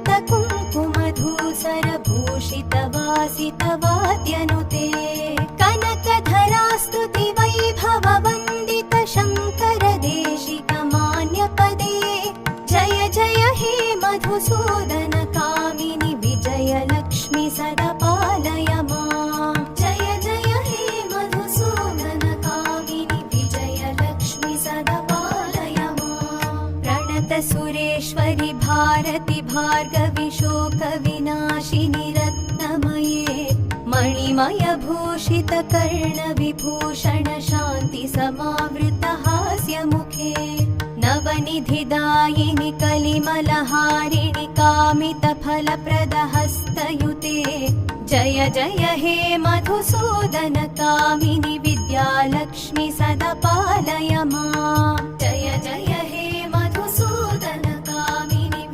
कुङ्कुमधूसरभूषितवासितवाद्यनुते कनकधरास्तुति वैभववन्दित शङ्कर देशिकमान्यपदे जय जय हे मधुसूदन कामिनि विजयलक्ष्मि सदा पालय माम् जय जय हे मधुसूदन कामिनि विजयलक्ष्मि सदा पालय माम् प्रणत सुरेश्वरि भारति भार्गवि शोकविनाशिनि रत्नमये मणिमय भूषित कर्णविभूषण शान्ति समावृत हास्यमुखे नवनिधिदायिनि कलिमलहारिणि कामितफलप्रद हस्तयुते जय जय हे मधुसूदन कामिनि विद्यालक्ष्मि सदा पालय माम् जय जय हे